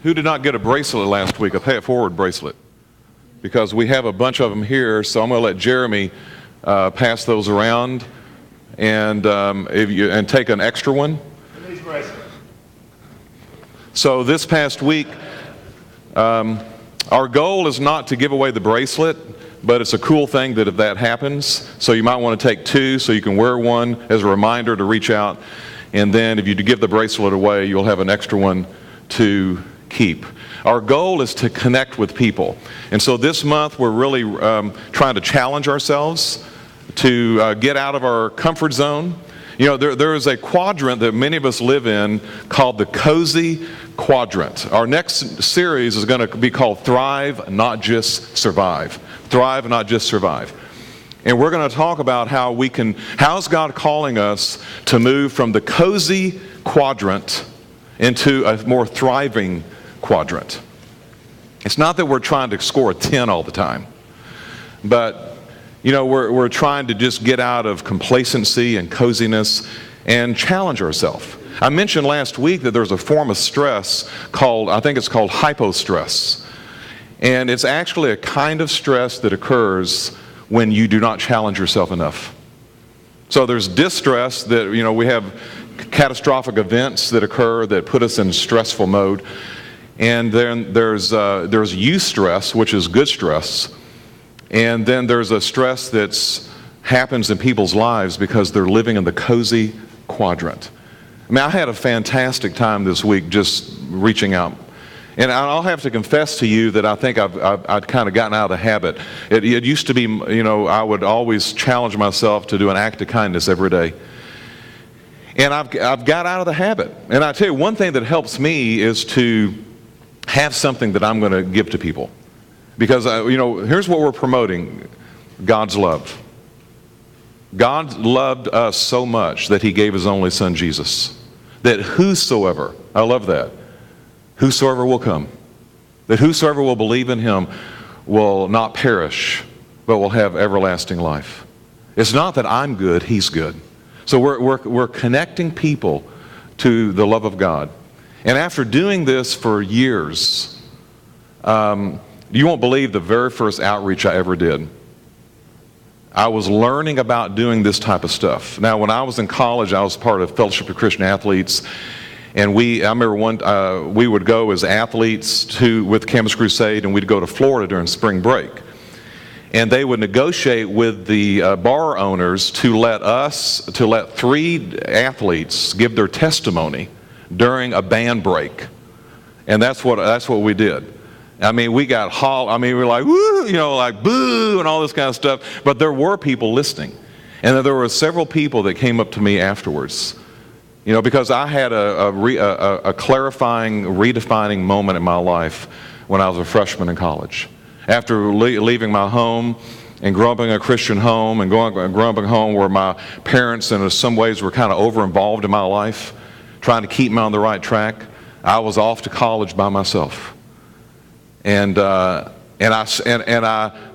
Who did not get a bracelet last week, a pay it forward bracelet? Because we have a bunch of them here, so I'm going to let Jeremy pass those around and take an extra one. So this past week, our goal is not to give away the bracelet, but it's a cool thing that if that happens, so you might want to take two so you can wear one as a reminder to reach out. And then if you give the bracelet away, you'll have an extra one to keep. Our goal is to connect with people. And so this month we're really trying to challenge ourselves to get out of our comfort zone. You know, there is a quadrant that many of us live in called the cozy quadrant. Our next series is going to be called Thrive, Not Just Survive. Thrive, Not Just Survive. And we're going to talk about how's God calling us to move from the cozy quadrant into a more thriving quadrant. It's not that we're trying to score a 10 all the time, but you know, we're trying to just get out of complacency and coziness and challenge ourselves. I mentioned last week that there's a form of stress I think it's called hypostress. And it's actually a kind of stress that occurs when you do not challenge yourself enough. So there's distress that, you know, we have catastrophic events that occur that put us in stressful mode. And then there's eustress, which is good stress. And then there's a stress that happens in people's lives because they're living in the cozy quadrant. I mean, I had a fantastic time this week just reaching out. And I'll have to confess to you that I think I've kind of gotten out of the habit. It used to be, you know, I would always challenge myself to do an act of kindness every day. And I've got out of the habit. And I tell you, one thing that helps me is to have something that I'm going to give to people. Because, you know, here's what we're promoting: God's love. God loved us so much that he gave his only son, Jesus. That whosoever, I love that, whosoever will come, that whosoever will believe in him will not perish, but will have everlasting life. It's not that I'm good, he's good. So we're connecting people to the love of God. And after doing this for years, you won't believe the very first outreach I ever did. I was learning about doing this type of stuff. Now, when I was in college, I was part of Fellowship of Christian Athletes. And I remember we would go as athletes with Campus Crusade, and we'd go to Florida during spring break. And they would negotiate with the bar owners to let 3 athletes give their testimony during a band break. And that's what we did. I mean, we were like, woo, you know, like boo and all this kind of stuff. But there were people listening. And there were several people that came up to me afterwards. You know, because I had a clarifying, redefining moment in my life when I was a freshman in college. After leaving my home and growing up in a Christian home and growing up in a home where my parents in some ways were kind of over-involved in my life, trying to keep me on the right track, I was off to college by myself. And I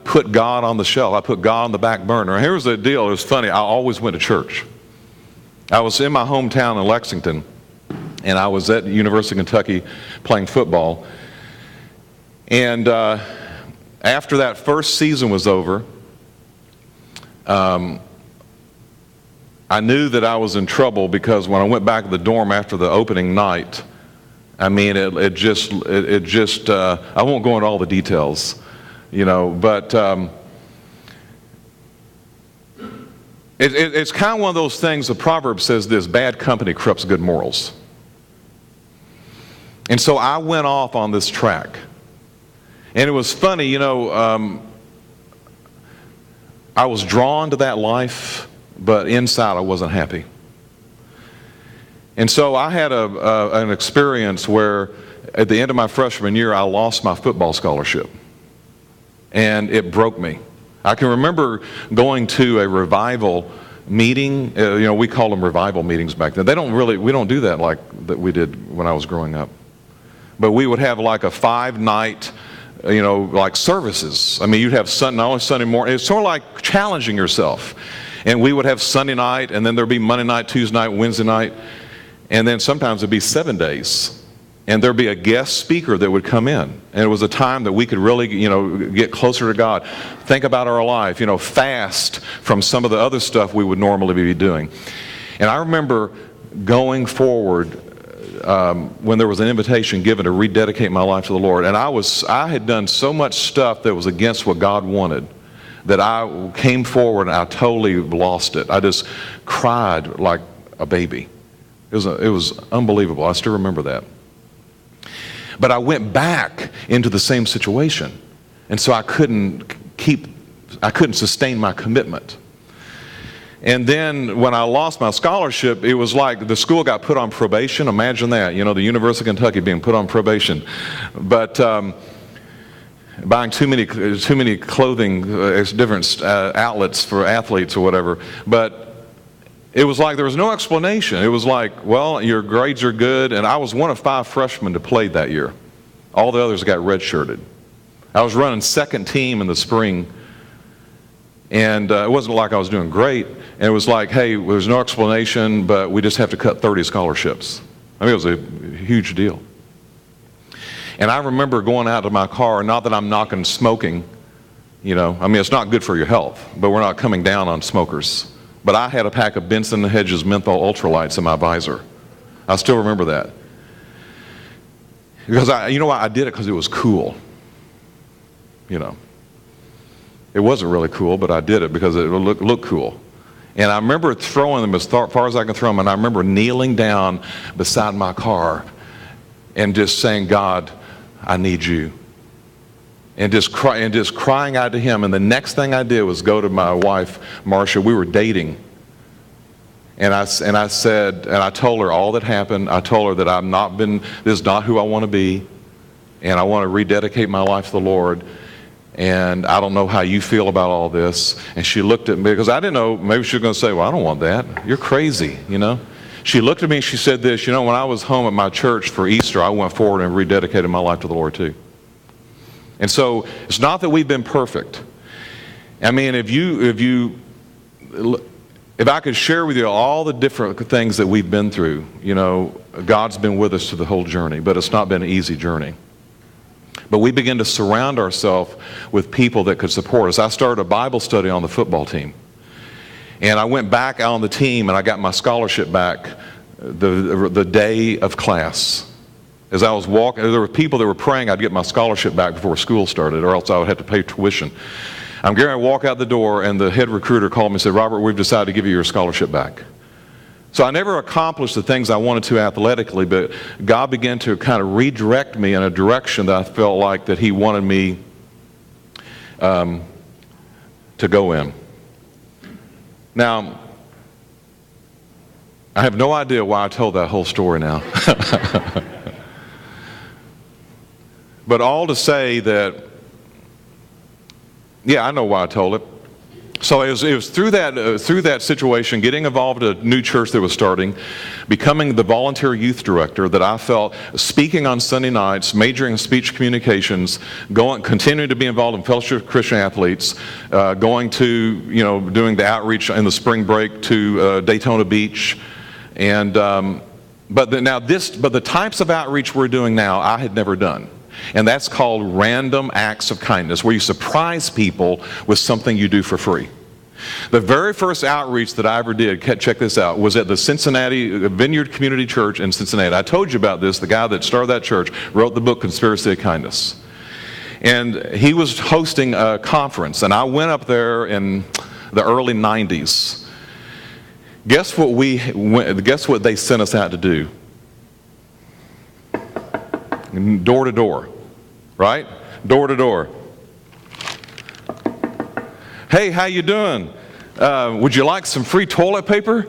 put God on the shelf. I put God on the back burner. And here's the deal. It was funny. I always went to church. I was in my hometown in Lexington, and I was at the University of Kentucky playing football. And after that first season was over, I knew that I was in trouble because when I went back to the dorm after the opening night, I mean, it just I won't go into all the details, you know, but it's kind of one of those things. The proverb says this: bad company corrupts good morals. And so I went off on this track. And it was funny, you know, I was drawn to that life, but inside I wasn't happy. And so I had an experience where at the end of my freshman year, I lost my football scholarship. And it broke me. I can remember going to a revival meeting. You know, we called them revival meetings back then. We don't do that like that we did when I was growing up. But we would have like a 5-night, you know, like services. I mean, you'd have not only Sunday morning. It's sort of like challenging yourself. And we would have Sunday night, and then there'd be Monday night, Tuesday night, Wednesday night. And then sometimes it'd be 7 days. and there'd be a guest speaker that would come in. And it was a time that we could really, get closer to God, think about our life, fast from some of the other stuff we would normally be doing. And I remember going forward when there was an invitation given to rededicate my life to the Lord. And I had done so much stuff that was against what God wanted that I came forward and I totally lost it. I just cried like a baby. It was unbelievable. I still remember that. But I went back into the same situation. And so I couldn't sustain my commitment. And then when I lost my scholarship, it was like the school got put on probation. Imagine that, the University of Kentucky being put on probation. But buying too many clothing, different outlets for athletes or whatever. But it was like there was no explanation. It was like, well, your grades are good. And I was one of 5 freshmen to play that year. All the others got redshirted. I was running second team in the spring. And it wasn't like I was doing great. And it was like, hey, there's no explanation, but we just have to cut 30 scholarships. I mean, it was a huge deal. And I remember going out to my car, not that I'm knocking smoking, it's not good for your health, but we're not coming down on smokers. But I had a pack of Benson & Hedges menthol ultralights in my visor. I still remember that. Because I did it because it was cool. It wasn't really cool, but I did it because it looked cool. And I remember throwing them as far as I could throw them, and I remember kneeling down beside my car and just saying, God, I need you. And just crying out to him. And the next thing I did was go to my wife, Marcia. We were dating. And I said, and I told her all that happened. I told her that this is not who I want to be. And I want to rededicate my life to the Lord. And I don't know how you feel about all this. And she looked at me, because I didn't know, maybe she was going to say, well, I don't want that. You're crazy, She looked at me and she said this, when I was home at my church for Easter, I went forward and rededicated my life to the Lord too. And so it's not that we've been perfect. I mean, if I could share with you all the different things that we've been through, God's been with us through the whole journey, but it's not been an easy journey. But we began to surround ourselves with people that could support us. I started a Bible study on the football team. And I went back on the team and I got my scholarship back the day of class. As I was walking, there were people that were praying I'd get my scholarship back before school started, or else I would have to pay tuition. I'm getting ready to walk out the door, and the head recruiter called me and said, Robert, we've decided to give you your scholarship back. So I never accomplished the things I wanted to athletically, but God began to kind of redirect me in a direction that I felt like that he wanted me to go in. Now, I have no idea why I told that whole story now. But all to say that, I know why I told it. So it was through that situation, getting involved in a new church that was starting, becoming the volunteer youth director, that I felt speaking on Sunday nights, majoring in speech communications, continuing to be involved in Fellowship of Christian Athletes, going to, doing the outreach in the spring break to Daytona Beach, and but the types of outreach we're doing now, I had never done. And that's called random acts of kindness, where you surprise people with something you do for free. The very first outreach that I ever did, check this out, was at the Cincinnati Vineyard Community Church in Cincinnati. I told you about this. The guy that started that church wrote the book Conspiracy of Kindness. And he was hosting a conference, and I went up there in the early 90s. Guess what they sent us out to do? Door to door, right? Door to door. Hey, how you doing? Would you like some free toilet paper?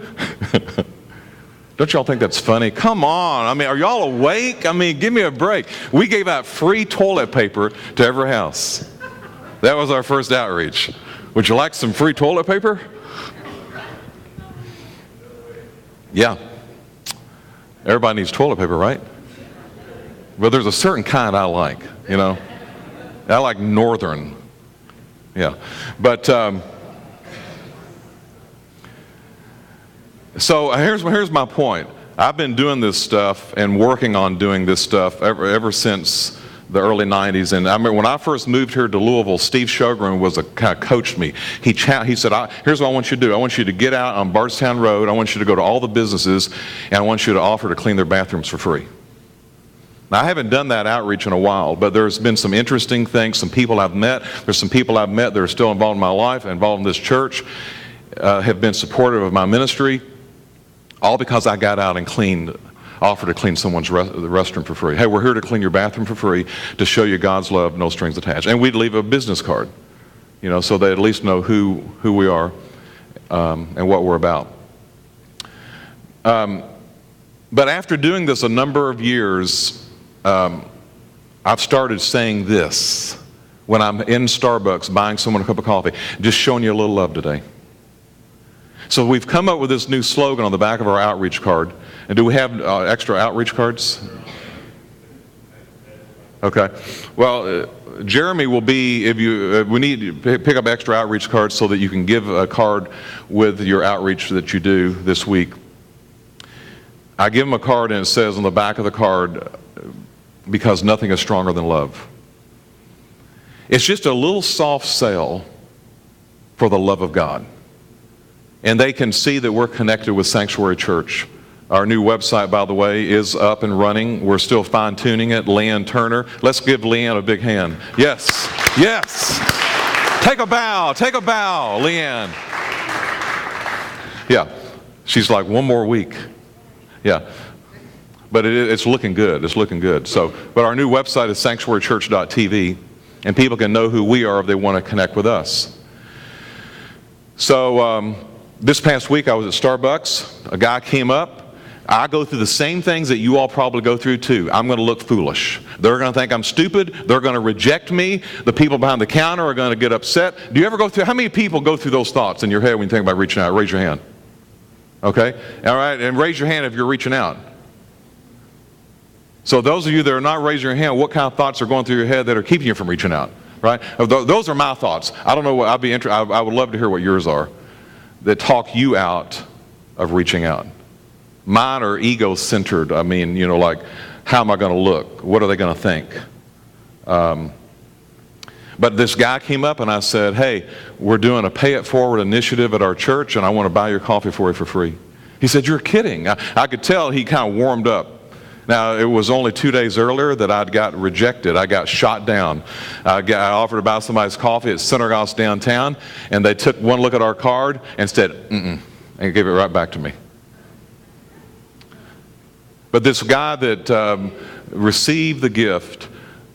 Don't y'all think that's funny? Come on. I mean, are y'all awake? I mean, give me a break. We gave out free toilet paper to every house. That was our first outreach. Would you like some free toilet paper? Yeah. Everybody needs toilet paper, right? But there's a certain kind I like, I like Northern. Yeah. But, so here's my point. I've been doing this stuff and working on doing this stuff ever since the early 90s. And I remember when I first moved here to Louisville, Steve Sjogren kind of coached me. He said, here's what I want you to do. I want you to get out on Bardstown Road. I want you to go to all the businesses, and I want you to offer to clean their bathrooms for free. Now, I haven't done that outreach in a while, but there's been some interesting things, some people I've met. There's some people I've met that are still involved in my life, involved in this church, have been supportive of my ministry, all because I got out and offered to clean someone's restroom for free. Hey, we're here to clean your bathroom for free to show you God's love, no strings attached. And we'd leave a business card, so they at least know who we are and what we're about. But after doing this a number of years, I've started saying this when I'm in Starbucks buying someone a cup of coffee, just showing you a little love today. So we've come up with this new slogan on the back of our outreach card. And do we have extra outreach cards? Okay. Well, Jeremy will be, we need to pick up extra outreach cards so that you can give a card with your outreach that you do this week. I give them a card and it says on the back of the card, because nothing is stronger than love. It's just a little soft sale for the love of God. And they can see that we're connected with Sanctuary Church. Our new website, by the way, is up and running. We're still fine-tuning it. Leanne Turner. Let's give Leanne a big hand. Yes. Yes. Take a bow, Leanne. Yeah. She's like, one more week. Yeah. But it's looking good. It's looking good. But our new website is sanctuarychurch.tv, and people can know who we are if they want to connect with us. So this past week I was at Starbucks. A guy came up. I go through the same things that you all probably go through too. I'm going to look foolish. They're going to think I'm stupid. They're going to reject me. The people behind the counter are going to get upset. Do you ever go through, how many people go through those thoughts in your head when you think about reaching out? Raise your hand. Okay? All right, and raise your hand if you're reaching out. So those of you that are not raising your hand, what kind of thoughts are going through your head that are keeping you from reaching out? Right? Those are my thoughts. I don't know what, I would love to hear what yours are that talk you out of reaching out. Mine are ego-centered. I mean, like, how am I going to look? What are they going to think? But this guy came up and I said, hey, we're doing a pay it forward initiative at our church and I want to buy your coffee for you for free. He said, you're kidding. I could tell he kind of warmed up. Now, it was only 2 days earlier that I'd got rejected. I got shot down. I offered to buy somebody's coffee at Centergoss downtown, and they took one look at our card and said, and gave it right back to me. But this guy that received the gift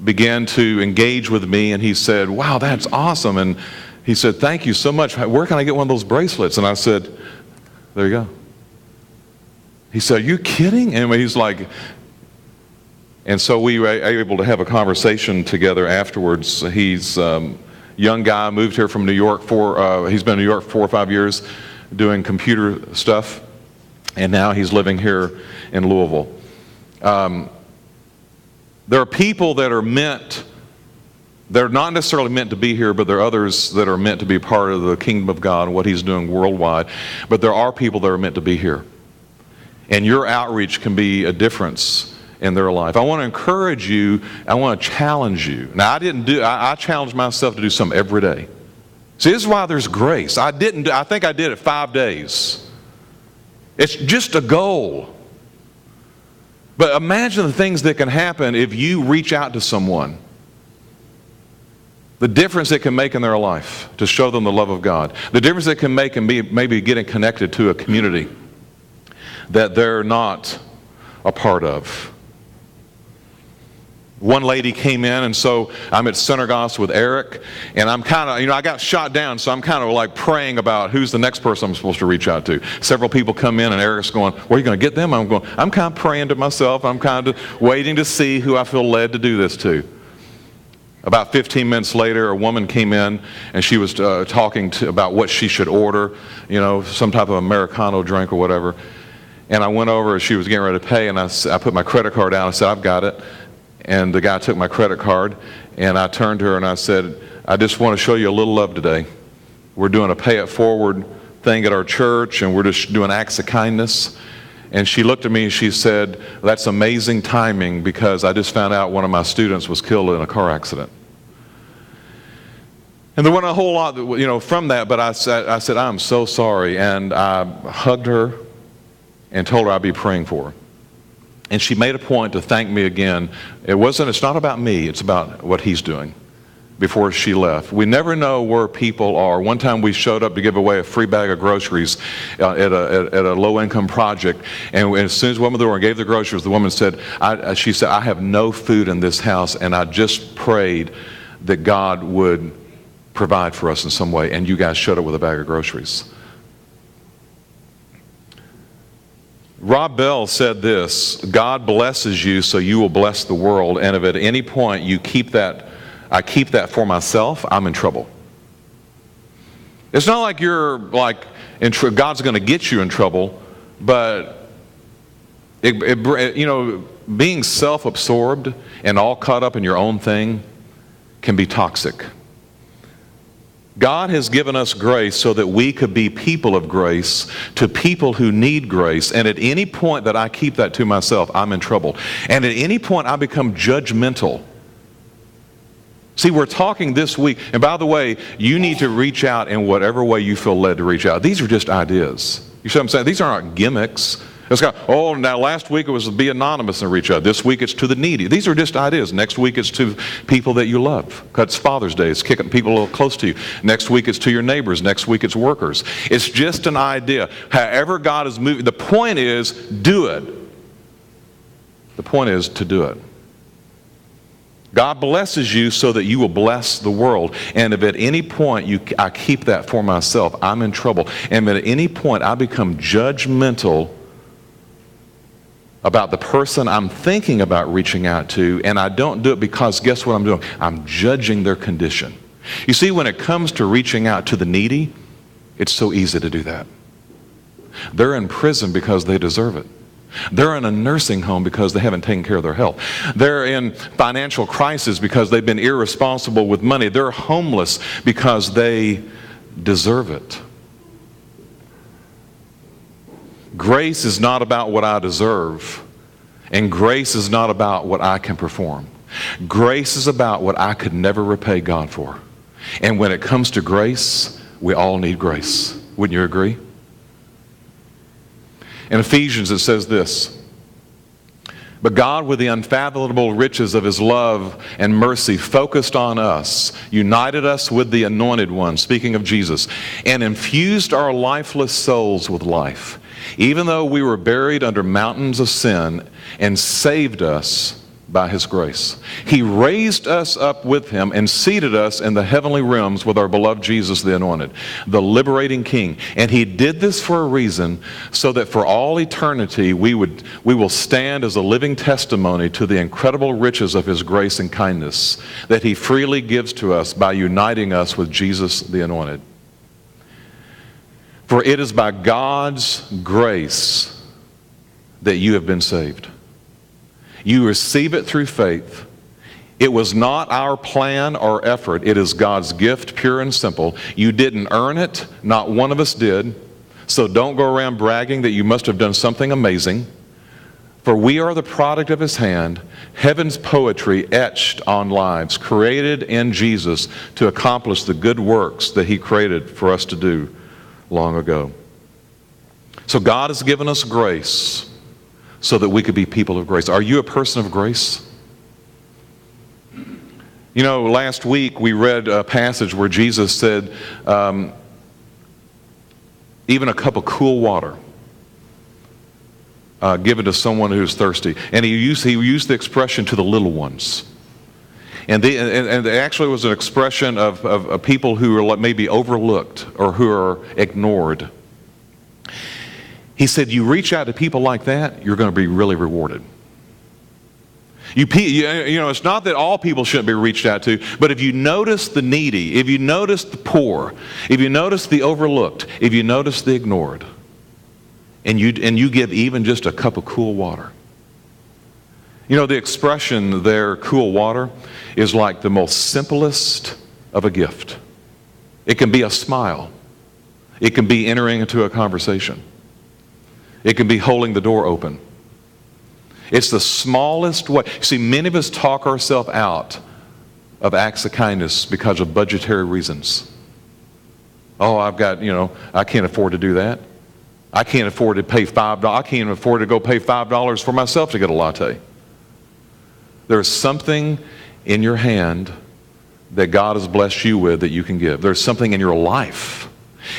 began to engage with me, and he said, wow, that's awesome. And he said, thank you so much. Where can I get one of those bracelets? And I said, there you go. He said, are you kidding? And he's like, and so we were able to have a conversation together afterwards. He's a young guy, moved here from New York he's been in New York 4 or 5 years doing computer stuff, and now he's living here in Louisville. There are people that are they're not necessarily meant to be here, but there are others that are meant to be part of the kingdom of God and what he's doing worldwide. But there are people that are meant to be here. And your outreach can be a difference in their life. I want to encourage you. I want to challenge you. Now, I challenge myself to do something every day. See, this is why there's grace. I think I did it 5 days. It's just a goal. But imagine the things that can happen if you reach out to someone. The difference it can make in their life to show them the love of God. The difference it can make in maybe getting connected to a community that they're not a part of. One lady came in, and so I'm at Centergoss with Eric, and I'm kind of, I got shot down, so I'm kind of like praying about who's the next person I'm supposed to reach out to. Several people come in, and Eric's going, where are you going to get them? I'm kind of praying to myself. I'm kind of waiting to see who I feel led to do this to. About 15 minutes later, a woman came in, and she was talking about what she should order, some type of Americano drink or whatever. And I went over as she was getting ready to pay, and I put my credit card down. I said, I've got it. And the guy took my credit card, and I turned to her and I said, I just want to show you a little love today. We're doing a pay it forward thing at our church, and we're just doing acts of kindness. And she looked at me and she said, "That's amazing timing because I just found out one of my students was killed in a car accident." And there wasn't a whole lot, from that, but I said, "I'm so sorry." And I hugged her and told her I'd be praying for her. And she made a point to thank me again. It's not about me, it's about what he's doing before she left. We never know where people are. One time we showed up to give away a free bag of groceries at a low-income project, and as soon as we opened the door and gave the groceries, the woman said, she said, "I have no food in this house, and I just prayed that God would provide for us in some way, and you guys showed up with a bag of groceries." Rob Bell said this: "God blesses you so you will bless the world, and if at any point I keep that for myself, I'm in trouble." It's not like you're God's going to get you in trouble, but being self-absorbed and all caught up in your own thing can be toxic. God has given us grace so that we could be people of grace to people who need grace. And at any point that I keep that to myself, I'm in trouble. And at any point I become judgmental. See, we're talking this week, and by the way, you need to reach out in whatever way you feel led to reach out. These are just ideas. You see what I'm saying? These aren't gimmicks. It's now last week it was to be anonymous and reach out. This week it's to the needy. These are just ideas. Next week it's to people that you love. It's Father's Day. It's kicking people a little close to you. Next week it's to your neighbors. Next week it's workers. It's just an idea. However God is moving. The point is, do it. The point is to do it. God blesses you so that you will bless the world. And if at any point I keep that for myself, I'm in trouble. And if at any point I become judgmental about the person I'm thinking about reaching out to, and I don't do it because guess what I'm doing? I'm judging their condition. You see, when it comes to reaching out to the needy, it's so easy to do that. They're in prison because they deserve it. They're in a nursing home because they haven't taken care of their health. They're in financial crisis because they've been irresponsible with money. They're homeless because they deserve it. Grace is not about what I deserve, and grace is not about what I can perform. Grace is about what I could never repay God for. And when it comes to grace, we all need grace. Wouldn't you agree? In Ephesians it says this: "But God, with the unfathomable riches of his love and mercy, focused on us, united us with the anointed one," speaking of Jesus, "and infused our lifeless souls with life, even though we were buried under mountains of sin, and saved us by his grace. He raised us up with him and seated us in the heavenly realms with our beloved Jesus the Anointed, the liberating King. And he did this for a reason, so that for all eternity we will stand as a living testimony to the incredible riches of his grace and kindness that he freely gives to us by uniting us with Jesus the Anointed. For it is by God's grace that you have been saved. You receive it through faith. It was not our plan or effort. It is God's gift, pure and simple. You didn't earn it. Not one of us did. So don't go around bragging that you must have done something amazing. For we are the product of his hand, heaven's poetry etched on lives, created in Jesus to accomplish the good works that he created for us to do long ago. So God has given us grace so that we could be people of grace. Are you a person of grace? You know, last week we read a passage where Jesus said, even a cup of cool water given to someone who's thirsty. And he used the expression to the little ones. And it actually was an expression of people who are maybe overlooked or who are ignored. He said, you reach out to people like that, you're going to be really rewarded. You know, it's not that all people shouldn't be reached out to, but if you notice the needy, if you notice the poor, if you notice the overlooked, if you notice the ignored, and you give even just a cup of cool water. You know, the expression there, cool water, is like the most simplest of a gift. It can be a smile. It can be entering into a conversation. It can be holding the door open. It's the smallest way. See, many of us talk ourselves out of acts of kindness because of budgetary reasons. Oh, I can't afford to do that. I can't afford to pay $5. I can't afford to go pay $5 for myself to get a latte. There's something in your hand that God has blessed you with that you can give. There's something in your life.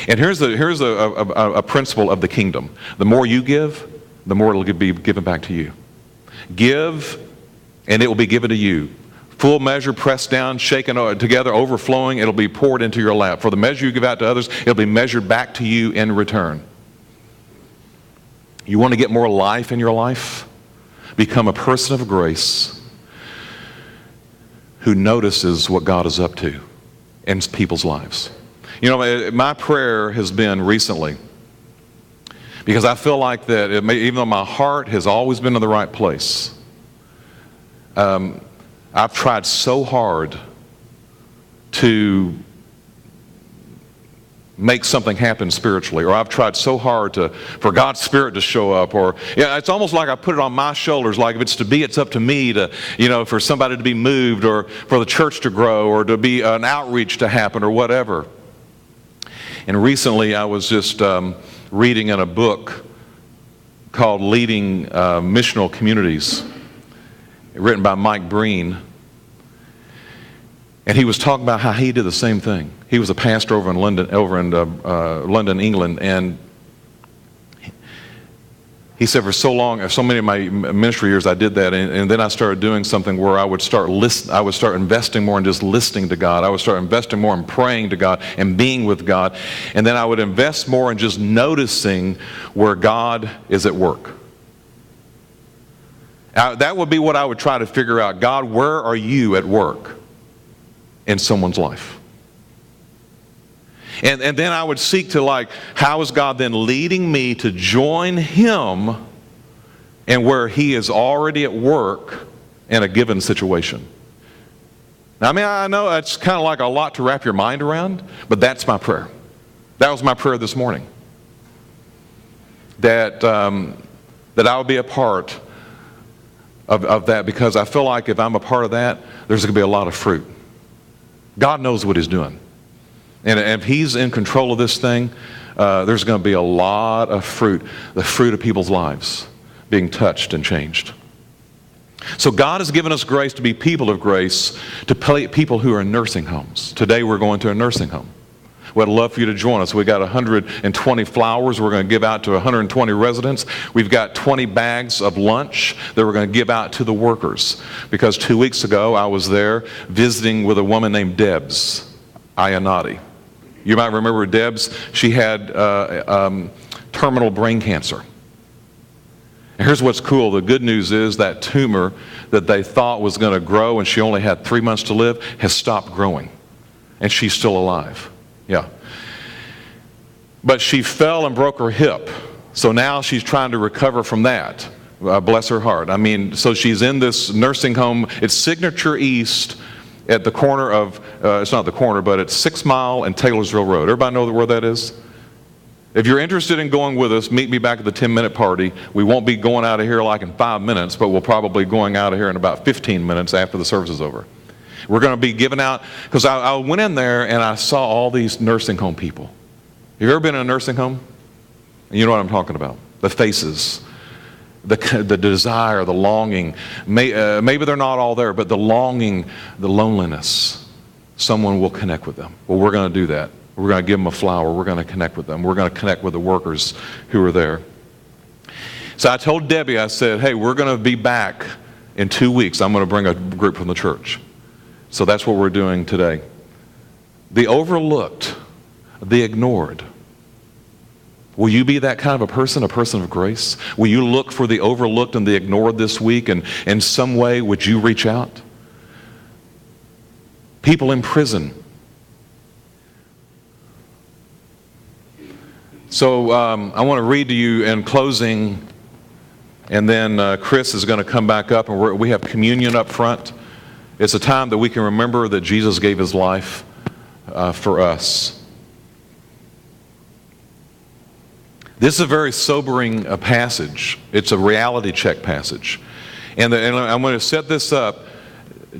And here's a principle of the kingdom. The more you give, the more it'll be given back to you. Give, and it will be given to you. Full measure, pressed down, shaken together, overflowing, it'll be poured into your lap. For the measure you give out to others, it'll be measured back to you in return. You want to get more life in your life? Become a person of grace who notices what God is up to in people's lives. My prayer has been recently, because I feel like that even though my heart has always been in the right place, I've tried so hard to make something happen spiritually, or I've tried so hard for God's Spirit to show up, it's almost like I put it on my shoulders, like if it's to be, it's up to me to, for somebody to be moved, or for the church to grow, or to be an outreach to happen, or whatever. And recently I was just reading in a book called Leading Missional Communities, written by Mike Breen. And he was talking about how he did the same thing. He was a pastor over in London, England, and he said, for so many of my ministry years, I did that, and then I started doing something where I would start investing more in just listening to God. I would start investing more in praying to God and being with God, and then I would invest more in just noticing where God is at work. That would be what I would try to figure out. God, where are you at work in someone's life? And then I would seek to, how is God then leading me to join Him and where He is already at work in a given situation? Now, I know that's kind of like a lot to wrap your mind around, but that's my prayer. That was my prayer this morning. That I would be a part of that, because I feel like if I'm a part of that, there's going to be a lot of fruit. God knows what He's doing. And if He's in control of this thing, there's going to be a lot of fruit, the fruit of people's lives being touched and changed. So God has given us grace to be people of grace, to people who are in nursing homes. Today we're going to a nursing home. We'd love for you to join us. We've got 120 flowers we're going to give out to 120 residents. We've got 20 bags of lunch that we're going to give out to the workers. Because 2 weeks ago I was there visiting with a woman named Debs Ionati. You might remember Debs. She had terminal brain cancer. And here's what's cool. The good news is that tumor that they thought was going to grow and she only had 3 months to live has stopped growing. And she's still alive. Yeah. But she fell and broke her hip. So now she's trying to recover from that. Bless her heart. So she's in this nursing home. It's Signature East at the corner of, it's not the corner, but it's 6 Mile and Taylorsville Road. Everybody know where that is? If you're interested in going with us, meet me back at the 10-minute party. We won't be going out of here in 5 minutes, but we'll probably be going out of here in about 15 minutes after the service is over. We're going to be giving out, because I went in there and I saw all these nursing home people. Have you ever been in a nursing home? You know what I'm talking about. The faces, the desire, the longing. Maybe they're not all there, but the longing, the loneliness. Someone will connect with them. Well, we're going to do that. We're going to give them a flower. We're going to connect with them. We're going to connect with the workers who are there. So I told Debbie, I said, hey, we're going to be back in 2 weeks. I'm going to bring a group from the church. So that's what we're doing today. The overlooked, the ignored. Will you be that kind of a person of grace? Will you look for the overlooked and the ignored this week, and in some way would you reach out? People in prison. So I want to read to you in closing, and then Chris is going to come back up, and we have communion up front. It's a time that we can remember that Jesus gave His life for us. This is a very sobering passage. It's a reality check passage. And I'm going to set this up.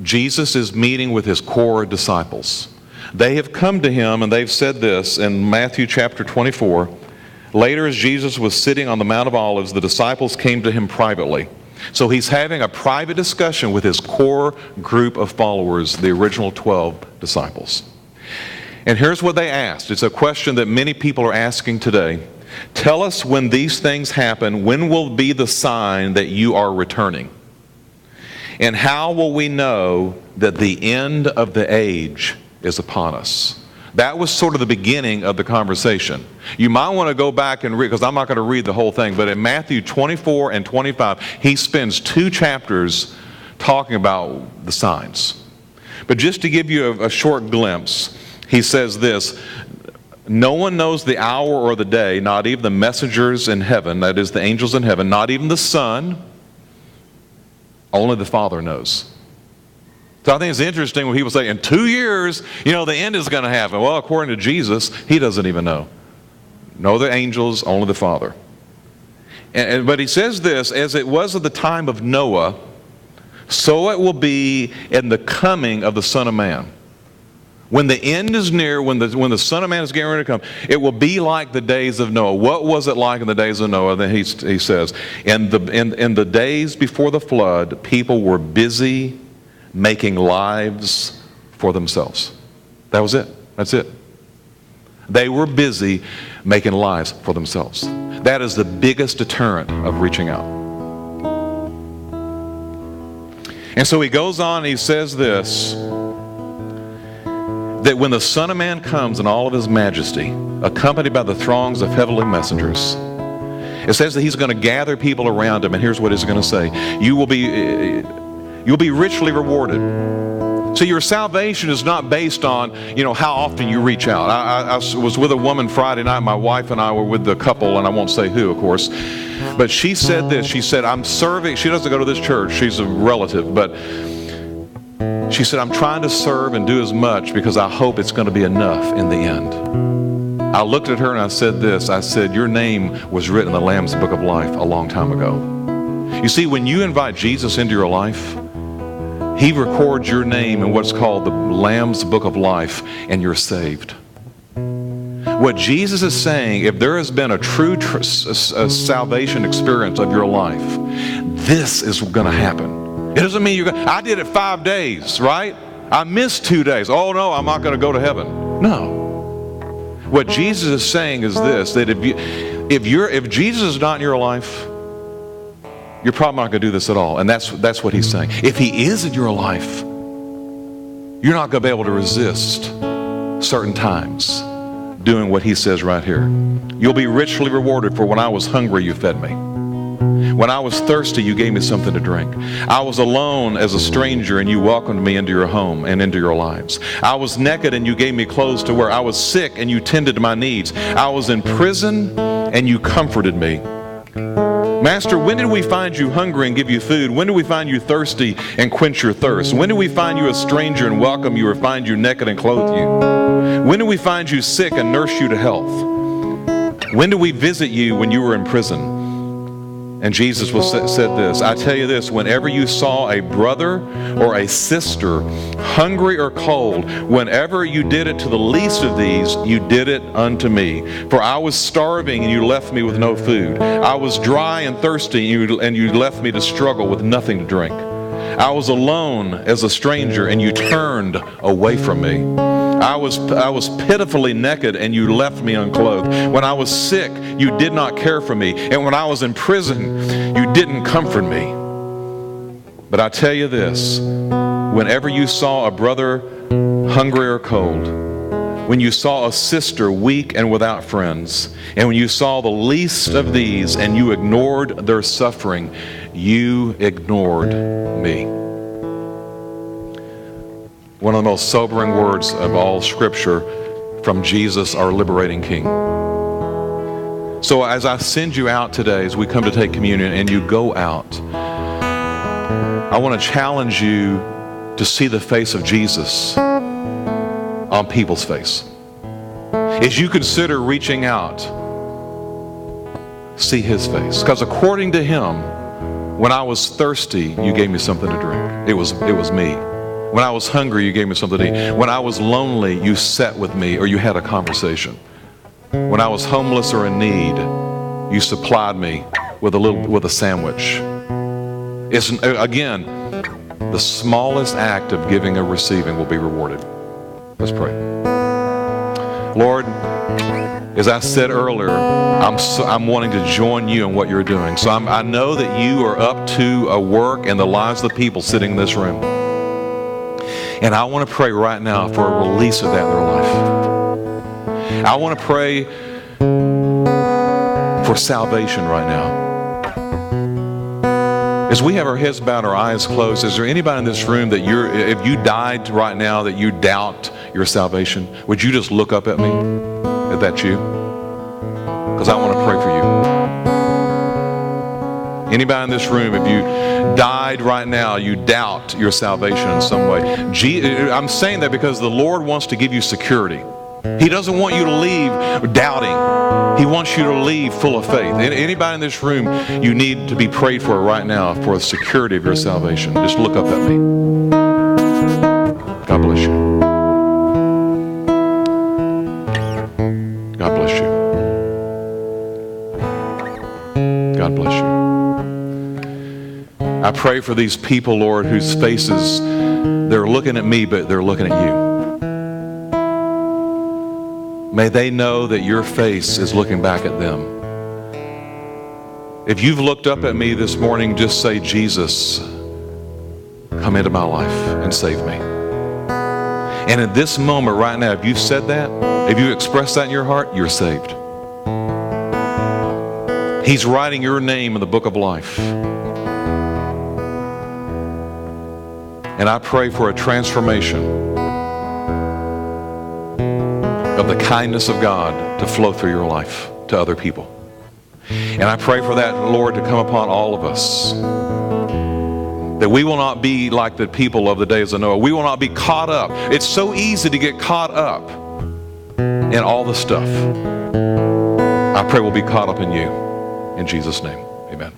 Jesus is meeting with his core disciples. They have come to him and they've said this in Matthew chapter 24. Later, as Jesus was sitting on the Mount of Olives, the disciples came to him privately. So he's having a private discussion with his core group of followers, the original 12 disciples. And here's what they asked. It's a question that many people are asking today. Tell us when these things happen, when will be the sign that you are returning? And how will we know that the end of the age is upon us? That was sort of the beginning of the conversation. You might want to go back and read, because I'm not going to read the whole thing, but in Matthew 24 and 25, he spends 2 chapters talking about the signs. But just to give you a short glimpse, he says this, no one knows the hour or the day, not even the messengers in heaven, that is the angels in heaven, not even the Son, only the Father knows. So I think it's interesting when people say, in 2 years, the end is going to happen. Well, according to Jesus, he doesn't even know. No, the angels, only the Father. But he says this, as it was at the time of Noah, so it will be in the coming of the Son of Man. When the end is near, when the Son of Man is getting ready to come, it will be like the days of Noah. What was it like in the days of Noah? Then he says, in the days before the flood, people were busy making lives for themselves. That was it. That's it. They were busy making lives for themselves. That is the biggest deterrent of reaching out. And so he goes on and he says this, that when the Son of Man comes in all of his majesty, accompanied by the throngs of heavenly messengers, it says that he's going to gather people around him, and here's what he's going to say. You'll be richly rewarded. So your salvation is not based on, how often you reach out. I was with a woman Friday night. My wife and I were with the couple, and I won't say who, of course. But she said this. She said, I'm serving. She doesn't go to this church. She's a relative. But she said, I'm trying to serve and do as much because I hope it's going to be enough in the end. I looked at her and I said this. I said, your name was written in the Lamb's Book of Life a long time ago. You see, when you invite Jesus into your life, he records your name in what's called the Lamb's Book of Life, and you're saved. What Jesus is saying, if there has been a true salvation experience of your life, this is going to happen. It doesn't mean I did it 5 days, right? I missed 2 days. Oh no, I'm not going to go to heaven. No. What Jesus is saying is this, that if Jesus is not in your life, you're probably not going to do this at all. And that's what he's saying. If he is in your life, you're not going to be able to resist certain times doing what he says right here. You'll be richly rewarded, for when I was hungry, you fed me. When I was thirsty, you gave me something to drink. I was alone as a stranger, and you welcomed me into your home and into your lives. I was naked, and you gave me clothes to wear. I was sick, and you tended to my needs. I was in prison, and you comforted me. Master, when did we find you hungry and give you food? When did we find you thirsty and quench your thirst? When did we find you a stranger and welcome you, or find you naked and clothe you? When did we find you sick and nurse you to health? When did we visit you when you were in prison? And Jesus said this, I tell you this, whenever you saw a brother or a sister hungry or cold, whenever you did it to the least of these, you did it unto me. For I was starving and you left me with no food. I was dry and thirsty and you left me to struggle with nothing to drink. I was alone as a stranger and you turned away from me. I was pitifully naked and you left me unclothed. When I was sick, you did not care for me. And when I was in prison, you didn't comfort me. But I tell you this, whenever you saw a brother hungry or cold, when you saw a sister weak and without friends, and when you saw the least of these and you ignored their suffering, you ignored me. One of the most sobering words of all Scripture from Jesus, our liberating King. So as I send you out today, as we come to take communion and you go out, I want to challenge you to see the face of Jesus on people's face. As you consider reaching out, see his face. Because according to him, when I was thirsty, you gave me something to drink. It was me. When I was hungry, you gave me something to eat. When I was lonely, you sat with me or you had a conversation. When I was homeless or in need, you supplied me with a sandwich. It's, again, the smallest act of giving or receiving will be rewarded. Let's pray. Lord, as I said earlier, I'm wanting to join you in what you're doing. So I know that you are up to a work in the lives of the people sitting in this room. And I want to pray right now for a release of that in their life. I want to pray for salvation right now. As we have our heads bowed, our eyes closed, is there anybody in this room that if you died right now, that you doubt your salvation? Would you just look up at me? Is that you? Because I want to pray for you. Anybody in this room, if you died right now, you doubt your salvation in some way. I'm saying that because the Lord wants to give you security. He doesn't want you to leave doubting. He wants you to leave full of faith. Anybody in this room, you need to be prayed for right now for the security of your salvation. Just look up at me. God bless you. God bless you. God bless you. I pray for these people, Lord, whose faces, they're looking at me, but they're looking at you. May they know that your face is looking back at them. If you've looked up at me this morning, just say, Jesus, come into my life and save me. And in this moment right now, if you've said that, if you expressed that in your heart, you're saved. He's writing your name in the book of life. And I pray for a transformation of the kindness of God to flow through your life to other people. And I pray for that, Lord, to come upon all of us. That we will not be like the people of the days of Noah. We will not be caught up. It's so easy to get caught up in all the stuff. I pray we'll be caught up in you. In Jesus' name, amen.